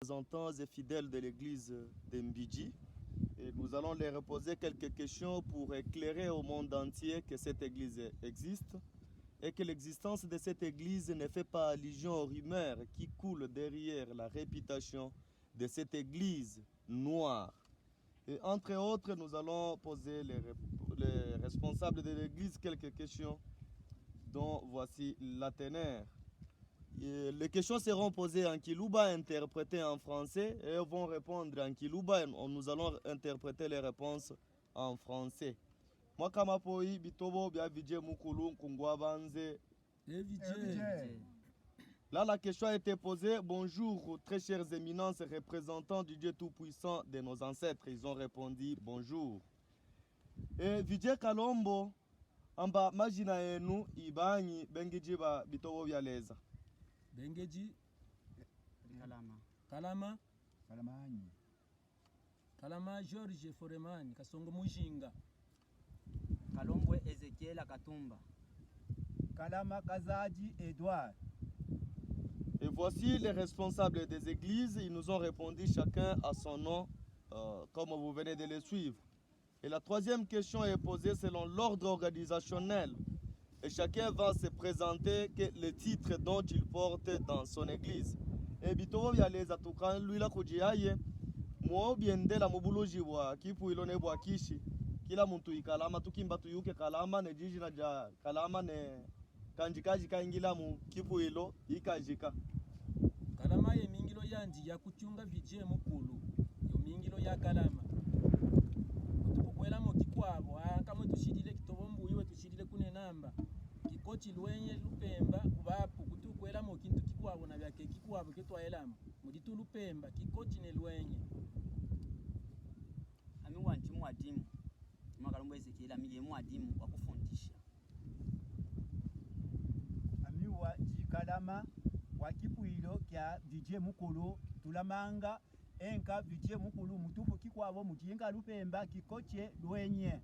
représentants et fidèles de l'église de Mbidji. Et nous allons leur reposer quelques questions pour éclairer au monde entier que cette église existe et que l'existence de cette église ne fait pas allusion aux rumeurs qui coulent derrière la réputation de cette église noire. Et entre autres, nous allons poser les responsables de l'église quelques questions dont voici la teneur. Les questions seront posées en Kiluba, interprétées en français, et vont répondre en Kiluba. Nous allons interpréter les réponses en français. Moi, Kamapoi, Bitobo, Biavidje, Mukulu, Kungwabanze. Là, la question a été posée. Bonjour, très chers éminences représentants du Dieu Tout-Puissant de nos ancêtres. Ils ont répondu bonjour. Et Vidje Kalombo, amba majina yenu ibanyi bengeji ba bitobo byaleza. Bengeji Kalama George Foremani Kasongo Mujinga. Kalombwe Ezekiel Katumba. Kalama Kazaji Edouard. Et voici les responsables des églises. Ils nous ont répondu chacun à son nom, comme vous venez de les suivre. Et la troisième question est posée selon l'ordre organisationnel. Et chacun va se présenter le titre dont il porte dans son église. Et bitobo byaleza tukanlwila kujiaye mo biendela mubuluji bwa kipu ilone bwa kishi kila muntu ikalama tukimba tuyuke kalama ne jiji na ja kalama ne kanjikaji kaingila mu kipu ilo ikajika kalama ye mingilo yanji ya kuchunga vije mukulu yo mingilo ya kalama tukukwela mo kikwabo akamwe tushidile kitobombu iwe tushidile kune namba kikochi lwenye lupemba kubapu kutukwela mo kintu kikwabo na byake kikwabo ketwaelamo muditu lupemba kikochi ne lwenye ami wanti mwadimu Makalombo Ezekiel ami mwadimu wa kufundisha ami wa jikalama wa kipuilo kya vije mukulu tulamanga enka vije mukulu mutupu kikwabo mujinga lupemba kikoche lwenye.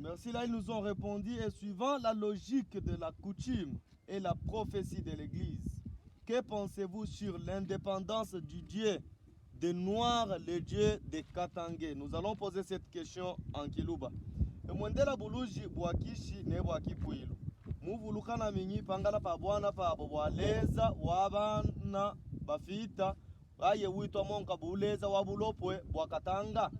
Merci, là ils nous ont répondu et suivant la logique de la coutume et la prophétie de l'église, que pensez-vous sur l'indépendance du Dieu des Noirs, le Dieu des Katangé? Nous allons poser cette question en Kiluba. Mwendela buluji bwakishi ne bwakipuilo. Muvulukana minyi pangala pa bwana pa bwaleza wabana bafita aye witwa monka buleza wabulopwe bwakatanga.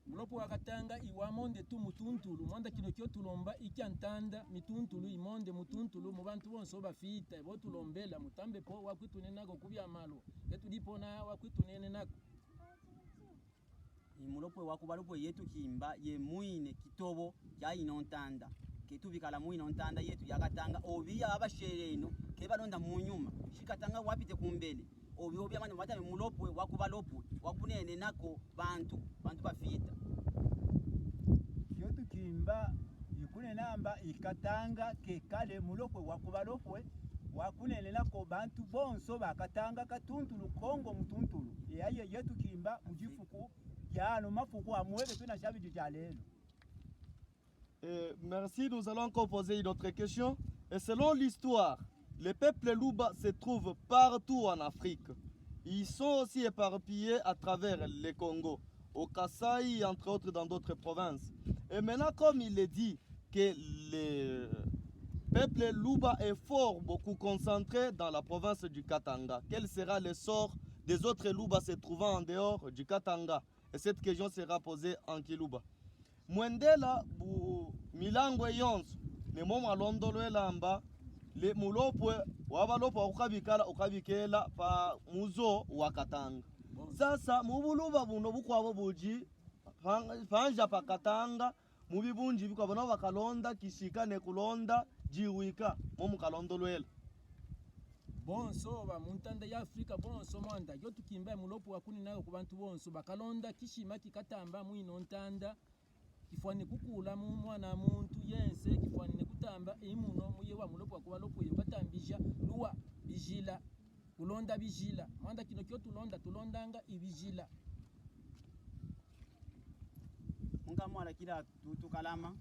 Mulopo wakatanga iwamonde tu mutuntulu mwanda kino kyo tulomba ikyantanda mituntulu imonde mutuntulu mu bantu bonso bafita bo tulombela mutambe po wakwitunenako kubya malo etudipona wakwitunenako imulopo wakubalupo yetu kimba ye muine kitobo kya inontanda ketubikala mu inontanda yetu yakatanga obiya abashereno kebalonda mu nyuma shikatanga wapite kumbele obi amanya mata mulopwe wakubalopwe wakunene nako bantu bafita Kyotu kimba ikune namba ikatanga kekale mulopwe wakubalopwe wakunene nako bantu bonso bakatanga katuntulu Kongo mutuntulu yaye yetu kimba mujifuku yano mafuku amwebe tuna shabiji jalelo. Merci, nous allons encore poser une autre question. Et selon l'histoire, les peuples Luba se trouvent partout en Afrique. Ils sont aussi éparpillés à travers le Congo, au Kasaï, entre autres dans d'autres provinces. Et maintenant, comme il est dit que le peuple Luba est fort beaucoup concentré dans la province du Katanga, quel sera le sort des autres Luba se trouvant en dehors du Katanga? Et cette question sera posée en Kiluba. Mwendela bu milangwe yonso ne momo alondolo elamba le mulopwe wabalopo ukabikela pa muzo wakatanga. Sasa mubuluba buno bukwabo buji panja pa katanga mubibunji bikwabo no bakalonda kishika ne kulonda jiwika momo kalondolo ela. Bonso ba muntanda ya Afrika bonso mwanda yo tukimba mulopo wakuni nayo ku bantu bonso bakalonda kishima kikatamba mu inontanda kifwane kukula mu mwana muntu yense kifwane kutamba imuno muye wa mulopo wakubalopo yo katambija luwa bijila kulonda bijila mwanda kino kyo tulondanga ibijila munga mwala kila tukalama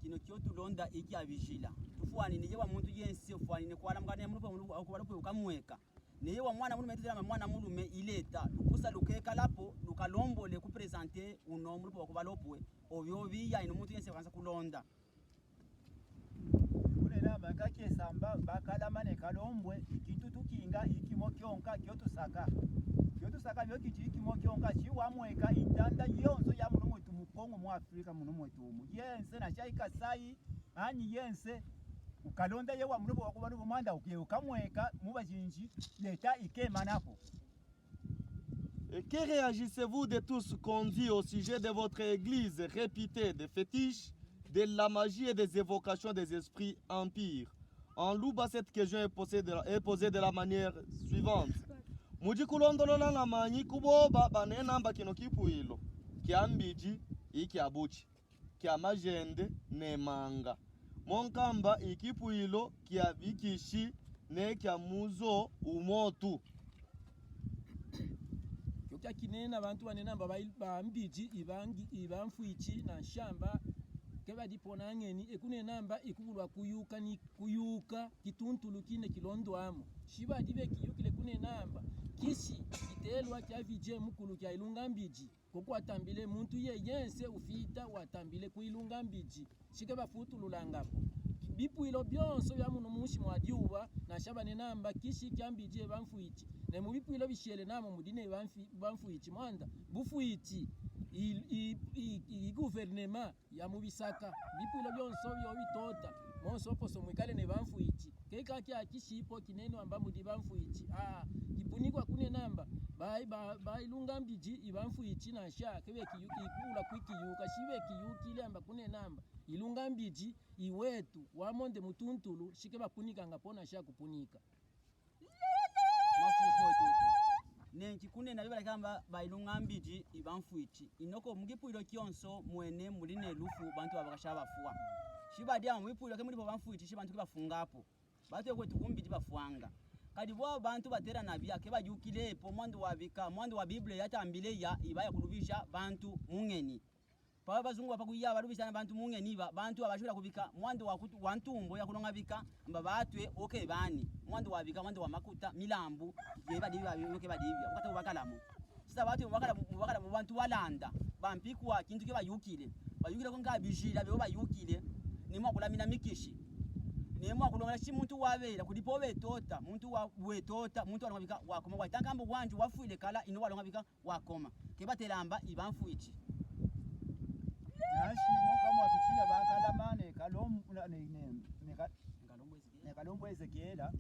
kino kyo tulonda iki abijila tufwani nije wa muntu yense ufwani ne kwala mngane mulupo akubalupo ukamweka niye wa mwana mulume tuzama mwana mulume ileta lukusa lukeka lapo lukalombole ku presenter uno mulupo wakubalopwe obyo biya ino muntu yense kwanza kulonda kunena makake samba bakalama ne kalombwe ikintu tukinga ikimo kyonka kyotusaka byo kiti ikimo kyonka chiwamweka intanda yonso ya muno mwetu mukongo mu Afrika muno mwetu yense na shaika sai ani yense ukalonda yewa muno wakubalu mwanda ukamweka mubajinji leta ikema napo. Et que réagissez-vous de tout ce qu'on dit au sujet de votre église réputée des fétiches, de la magie et des évocations des esprits empires? En Luba, cette question est posée de la manière suivante. Muji kulondolola na manyi kuboba banenamba kino kipuilo kya mbiji ikya buchi kya majende ne manga monkamba ikipuilo kya bikishi ne kya muzo umotu kyoka kinena abantu banenamba bambiji ibamfuichi na shamba keba dipona ngeni ekunenamba ikubulwa kuyuka kituntulu kine kilondwamo shiba dibe kiyukile kunenamba kisi kitelwa kya vije mukulu kya ilunga mbiji koko atambile muntu yense ufita watambile kuilunga mbiji shike bafutululangapo bipuilo byonso bya muno mushi mwadyuba na shaba nenamba kishi kya mbiji bamfuichi ne mu bipuilo bishele namo mudine bamfuichi mwanda bufuichi i gouvernement ya mubisaka bipuilo byonso byo bitota monso poso mwikale ne bamfuichi keka kya kishipo kineno amba mudi bamfuichi kipunikwa kune namba bai lunga mbiji ibamfuichi na sha kebe kiyuki kula kwikiyuka shibe kiyuki amba kune namba ilunga mbiji iwetu wamonde mutuntulu shike bapunika ngapona sha kupunika mafuko toto nenki kune na bibala kamba bailunga mbiji ibamfuichi inoko mugipuilo kyonso mwene muline lufu bantu babakashaba fuwa shiba dia mwipuilo ke mulipo bamfuichi shibantu kibafungapo batu kwetu kumbiji bafuanga kadi bo bantu batera na bya ke bajukile po mwando wabika mwando wa Biblia yatambile ya ibaya kulubisha bantu mungeni pa bazungu bapakuya balubisha na bantu mungeni bantu abashura kubika mwando wa wantumbo ya kulonga bika mbabatwe okay bani mwando wabika mwando wa makuta milambu yeba dibi yoke badibya ukata ubakalamu sasa batu ubakala mu bantu walanda bampikwa kintu ke bayukile ko ngabishira byo bayukile nimwa kulamina mikishi nemwa kulongela shi muntu wabera kulipo betota muntu wetota muntu walongabika wakoma watangambo wanju wafuile kala ino walongabika wakoma kebateramba ibamfuichi nashi kama wapichila bakalamane kalombo Ezekiela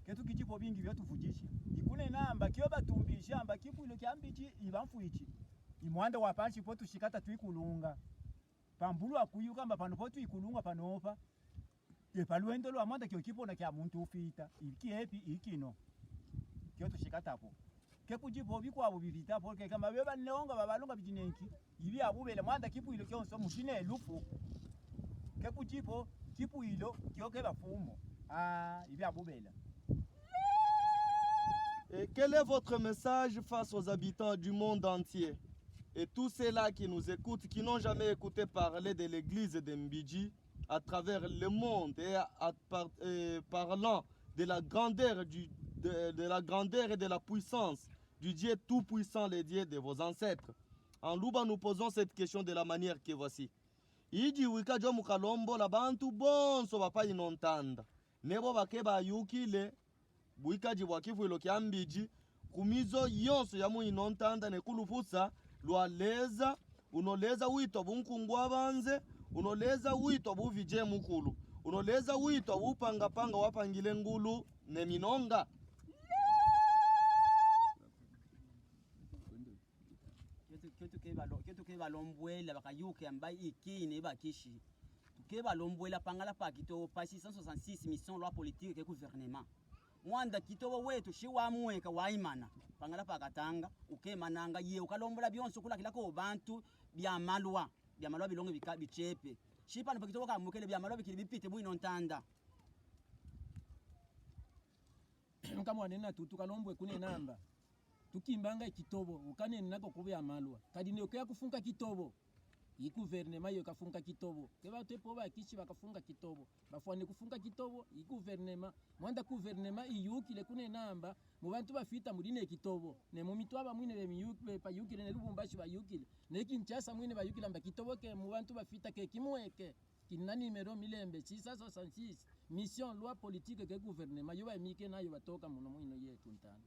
ketu kichipo bingi byo tuvujisha ikune namba kyo batumbisha amba kipuilo kyambichi ibamfuichi imwanda wapanchi po tushikata twikulunga pambulu akuyuka amba pano po twikulunga panopa paluendo lwa mwanda kyo kipona kya muntu ufita ikiepi ikino kyo tushikatapo kekujipo bikwabo bibita porque kama beba neonga babalunga bijinenki ibi abubele mwanda kipuilo kyonso mushine lufu kekujipo kipuilo kyo keba fumo ibi abubela. Et quel est votre message face aux habitants du monde entier et tous ceux-là qui nous écoutent, qui n'ont jamais écouté parler de l'église de Mbiji à travers le monde et parlant de la grandeur de la grandeur et de la puissance du Dieu tout-puissant, le Dieu de vos ancêtres. En Luba, nous posons cette question de la manière que voici. Iji wika jo mukalombo la bantu bonso bapa inontanda. Nebo bakeba yukile buikaji wakifuilo kiambiji kumizo yonso ya mu inontanda ne kulufusa lwaleza unoleza wito bunkungu abanze unoleza wito buvije mukulu unoleza wito bupanga wapangile ngulu ne minonga. Kyoto ke balombwela bakayuke ambai ikine bakishi tuke balombwela pangala pa kito pa 666 mission loi politique ke gouvernement mwanda kito wetu shi wa mweka waimana pangala pa katanga ukemananga ye ukalombola byonso kula kilako bantu bya malwa bilonge bichepe shi pano pa kito ka mukele bya malwa bikili bipite bwino ntanda kama wanena tukalombwe kune namba tukimbanga ikitobo ukane nako kubya malwa kadi ne ukaya kufunga kitobo i guvernema yo kafunga kitobo ke batepo ba kishi bakafunga kitobo bafwane kufunga kitobo i guvernema mwanda guvernema iyukile kune namba mu bantu bafita muline kitobo ne mu mitwaba mwine be miyukile pa yukile ne Lubumbashi bayukile ne Kinshasa mwine bayukile amba kitobo ke mu bantu bafita ke kimweke kinna numero milembe 666 mission loi politique ke guvernema yo ba mike nayo batoka muno mwino yetu ntana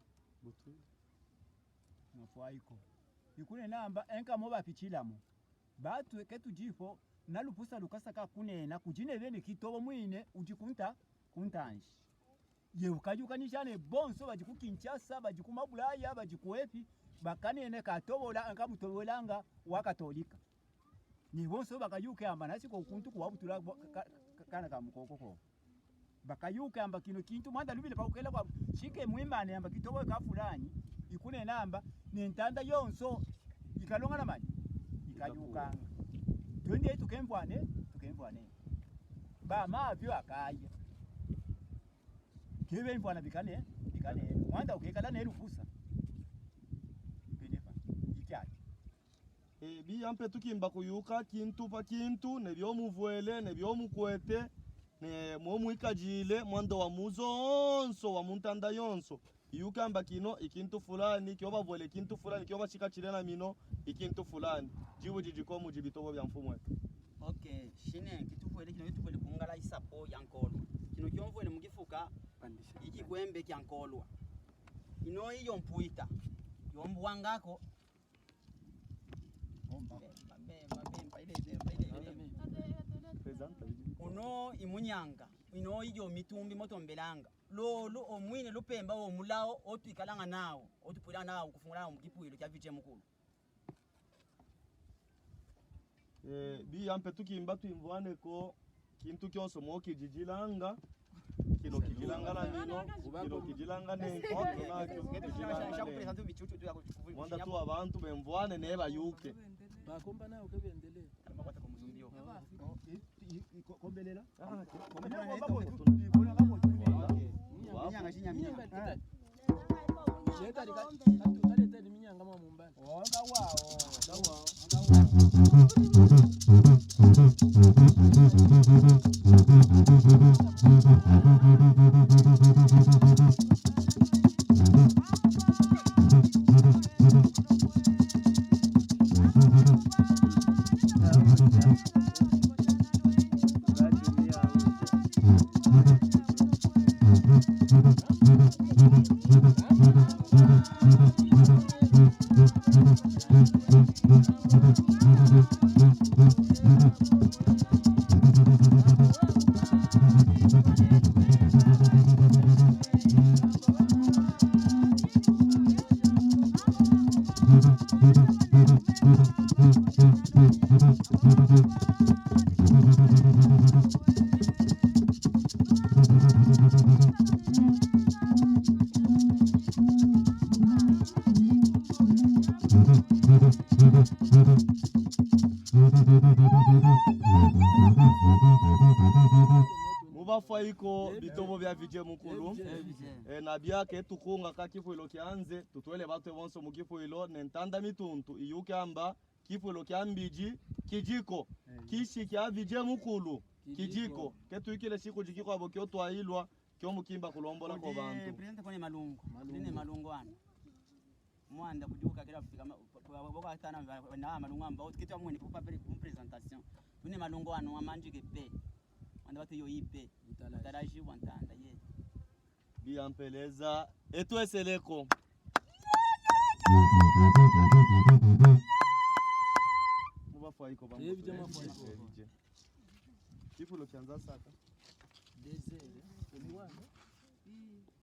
nafuaiko ikune namba enka mo bapichilamo batu ketu jifo nalupusa lukasaka kunena kujine bene kitobo mwine ujikunta kuntanji ye ukajukanishane bonso bajiku Kinshasa bajiku mabulaya bajiku epi bakanene katobola ankamutobolanga wakatolika ni bonso bakayuke amba nasiko kuntu kuwabutula kana kamukokoko bakayuke amba kino kintu mwanda lubile paukela kwa shike mwimane amba kitobo ka fulani ikune namba nentanda yonso ikalonga na mali ikayuka twende tukemvwane ba mavyo akaya kebe mvwana bikane mwanda ukekala ne rufusa benefa ikyaki biyampe tukimba kuyuka kintu pa kintu ne byomuvwele ne byomukwete ne momwikajile mwanda wa muzonso wa muntanda yonso iyukamba kino ikintu fulani kyo bavwele kintu fulani kyo bashika chilena mino ikintu fulani jibu jijikomu jibitobo bya mfumwe. Okay, shine kituvwele kino kituvwele kungala isapo yankolwa kino kyomvwele mugifuka iki kwembe kyankolwa ino iyo mpuita yombuwangako uno imunyanga ino iyo mitumbi motombelanga lolo omwine lupemba omulao otwikalanga nawo otupulanga nawo kufungula mukipwilo kya viche mukulu biyampe tukimba twimvwane ko kintu kyonso mokijijilanga kino kijilanga na mino kino kijilanga nenko mwanda tu abantu bemvwane ne bayuke bakomba nawo kebendelee bakwata ko muzumbio kombelela minyanga shinyamya yeta kaleta minyanga mwa mumbani onga wao mubafaiko bitobo bya vije mukulu na byake tukunga ka kifuilo kyanze tutwele batu bonso mukifuilo nentanda mituntu iyuke amba kifuilo kyambiji kijiko kishi kya vije mukulu kijiko ketuikile siku jikiko abo kyotwailwa kyomukimba kulombola ko bantu president kone malungu ana mwanda kujuka kila kufika boka tana na malungu amba kitu amwe ni pour paper pour présentation tune malungu ano amanjike pe mwanda batu yo ipe taraji wantanda ye biampeleza etweseleko mubafaiko bantu kifulo kyanza saka desere